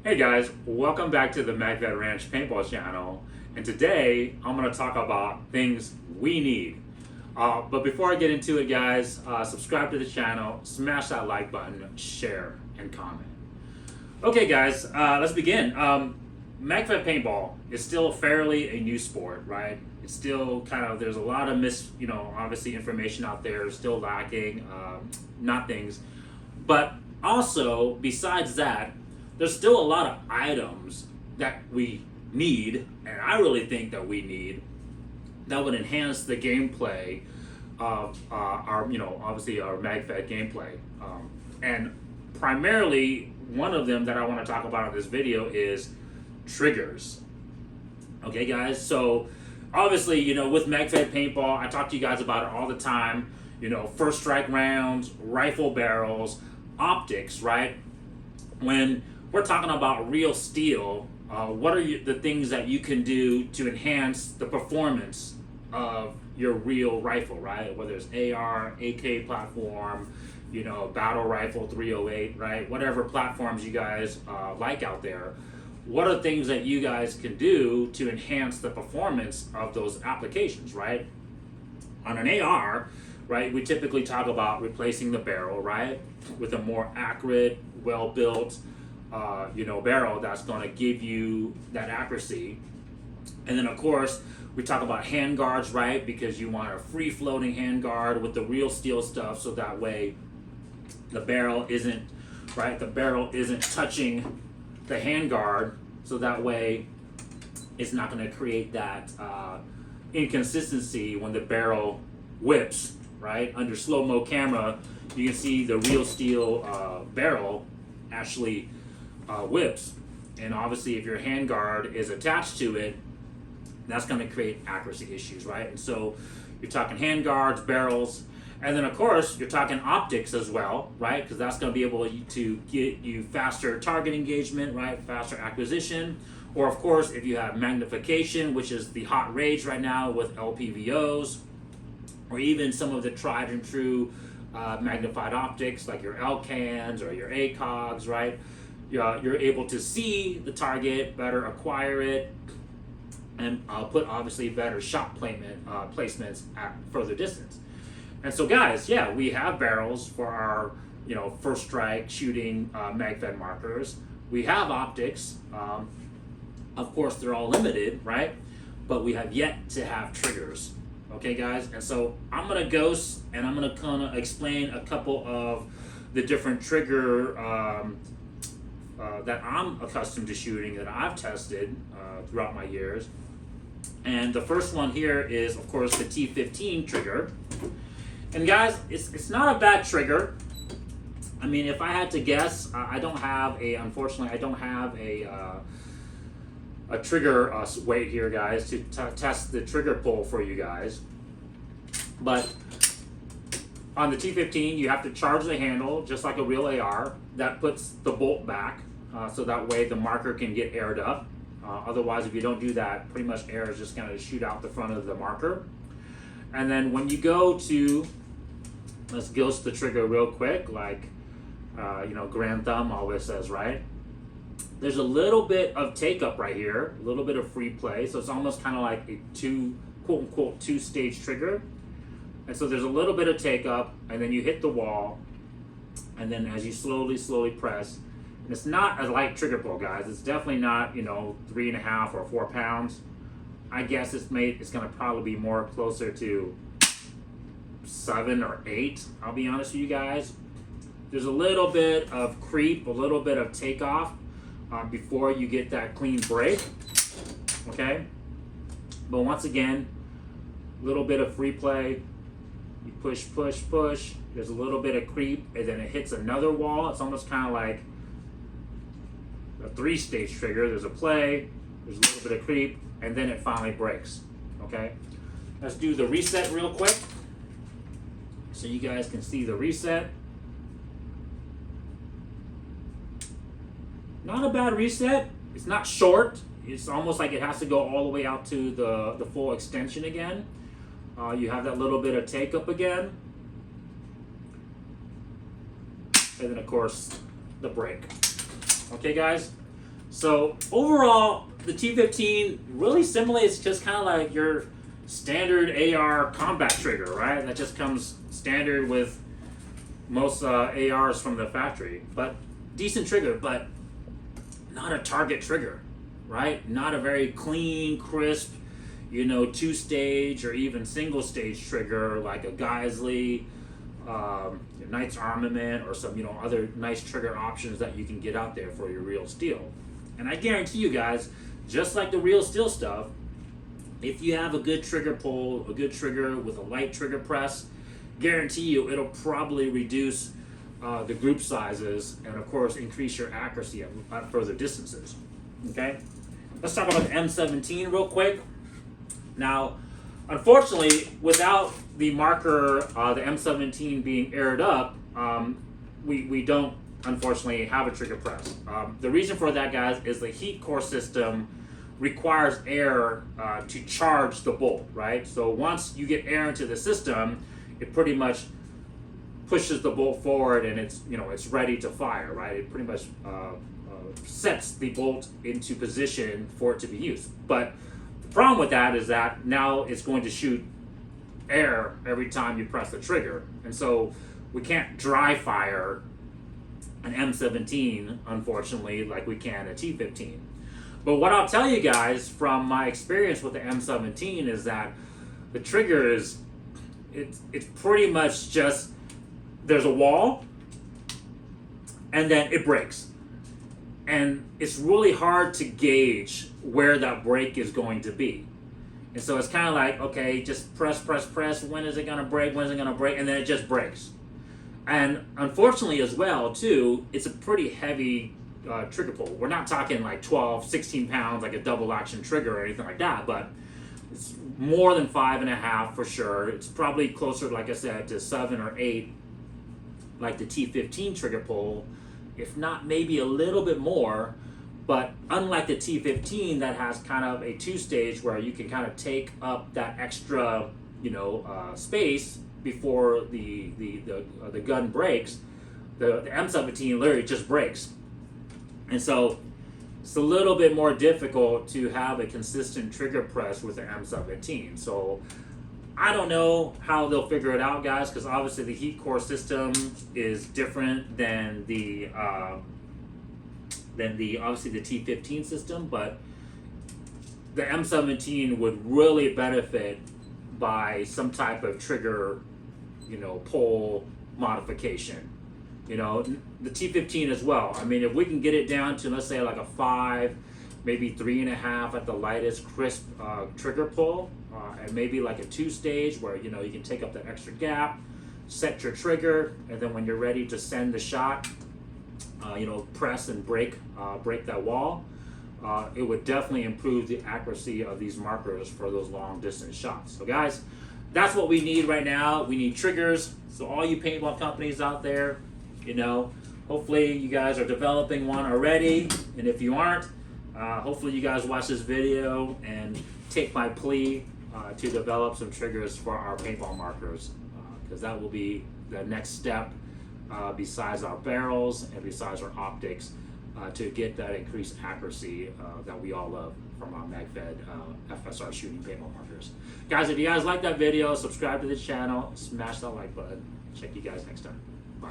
Hey guys, welcome back to the Magfed Ranch Paintball channel. And today I'm going to talk about things we need. But before I get into it, guys, subscribe to the channel, smash that like button, share, and comment. Okay, guys, let's begin. Magfed Paintball is still fairly a new sport, right? It's still kind of, there's a lot of obviously information out there, still lacking, not things. But also, besides that, there's still a lot of items that we need, and I really think that we need, that would enhance the gameplay of obviously our Magfed gameplay. And primarily, one of them that I want to talk about in this video is triggers. Okay, guys, so obviously, with Magfed Paintball, I talk to you guys about it all the time. First strike rounds, rifle barrels, optics, right? When we're talking about real steel, what are the things that you can do to enhance the performance of your real rifle, right? Whether it's AR, AK platform, battle rifle 308, right? Whatever platforms you guys like out there. What are things that you guys can do to enhance the performance of those applications, right? On an AR, right, we typically talk about replacing the barrel, right, with a more accurate, well-built, barrel that's going to give you that accuracy. And then, of course, we talk about handguards, right, because you want a free-floating handguard with the real steel stuff, so that way the barrel isn't touching the handguard, so that way it's not going to create that inconsistency when the barrel whips, right? Under slow-mo camera, you can see the real steel barrel actually whips. And obviously, if your handguard is attached to it, that's going to create accuracy issues, right? And so you're talking handguards, barrels, and then of course you're talking optics as well, right? Because that's going to be able to get you faster target engagement, right? Faster acquisition. Or of course, if you have magnification, which is the hot rage right now with LPVOs, or even some of the tried and true magnified optics like your LCANs or your ACOGs, right? You're able to see the target better, acquire it, and put obviously better shot placements at further distance. And so, guys, yeah, we have barrels for our first strike shooting Magfed markers. We have optics. Of course, they're all limited, right? But we have yet to have triggers. Okay, guys, and so I'm gonna go and I'm gonna kind of explain a couple of the different trigger that I'm accustomed to shooting, that I've tested throughout my years. And the first one here is, of course, the T15 trigger. And guys, it's not a bad trigger. I mean, if I had to guess, unfortunately, I don't have a trigger weight here, guys, to test the trigger pull for you guys. But on the T15, you have to charge the handle just like a real AR. That puts the bolt back, so that way the marker can get aired up. Otherwise, if you don't do that, pretty much air is just going to shoot out the front of the marker. And then when you go to, let's ghost the trigger real quick, like Grand Thumb always says, right? There's a little bit of take up right here, a little bit of free play. So it's almost kind of like a quote unquote two-stage trigger. And so there's a little bit of take up, and then you hit the wall, and then as you slowly press, and it's not a light trigger pull, guys. It's definitely not 3.5 or 4 pounds. I guess it's gonna probably be more closer to 7 or 8. I'll be honest with you guys. There's a little bit of creep, a little bit of takeoff before you get that clean break. Okay, but once again, a little bit of free play. You push. There's a little bit of creep, and then it hits another wall. It's almost kind of like a 3-stage trigger. There's a play, there's a little bit of creep, and then it finally breaks. Okay, let's do the reset real quick so you guys can see the reset. Not a bad reset. It's not short. It's almost like it has to go all the way out to the full extension again. You have that little bit of take up again. And then of course the break. Okay, guys? So overall, the T15 really simulates just kind of like your standard AR combat trigger, right? That just comes standard with most ARs from the factory. But decent trigger, but not a target trigger, right? Not a very clean, crisp, you know, two-stage or even single-stage trigger like a Geisley, Knight's Armament, or some, you know, other nice trigger options that you can get out there for your real steel. And I guarantee you guys, just like the real steel stuff, if you have a good trigger pull, a good trigger with a light trigger press, guarantee you it'll probably reduce the group sizes and of course increase your accuracy at further distances. Okay, let's talk about the M17 real quick. Now, unfortunately, without the marker, the M17 being aired up, we don't unfortunately have a trigger press. The reason for that, guys, is the heat core system requires air to charge the bolt, right? So once you get air into the system, it pretty much pushes the bolt forward and it's, you know, it's ready to fire, right? It pretty much sets the bolt into position for it to be used. But the problem with that is that now it's going to shoot air every time you press the trigger. And so we can't dry fire an M17, unfortunately, like we can a T15. But what I'll tell you guys from my experience with the M17 is that the trigger is, it's pretty much just, there's a wall and then it breaks. And it's really hard to gauge where that break is going to be. And so it's kind of like, okay, just press, when is it gonna break, when is it gonna break, and then it just breaks. And unfortunately as well, too, it's a pretty heavy trigger pull. We're not talking like 12, 16 pounds, like a double action trigger or anything like that, but it's more than 5.5 for sure. It's probably closer, like I said, to 7 or 8, like the T15 trigger pull, if not maybe a little bit more. But unlike the T15 that has kind of a two-stage where you can kind of take up that extra, you know, space before the gun breaks, the M17 literally just breaks. And so it's a little bit more difficult to have a consistent trigger press with the M17. So I don't know how they'll figure it out, guys, because obviously the heat core system is different than the obviously the T15 system, but the M17 would really benefit by some type of trigger, you know, pull modification. You know, the T15 as well. I mean, if we can get it down to, let's say, like a 5, maybe 3.5 at the lightest crisp trigger pull, and maybe like a 2-stage where, you know, you can take up that extra gap, set your trigger, and then when you're ready to send the shot, you know, press and break that wall. It would definitely improve the accuracy of these markers for those long distance shots. So guys, that's what we need right now. We need triggers. So all you paintball companies out there, you know, hopefully you guys are developing one already. And if you aren't, hopefully you guys watch this video and take my plea to develop some triggers for our paintball markers, because that will be the next step besides our barrels and besides our optics to get that increased accuracy that we all love from our Magfed FSR shooting paintball markers. Guys, if you guys like that video, subscribe to the channel, smash that like button. Check you guys next time. Bye.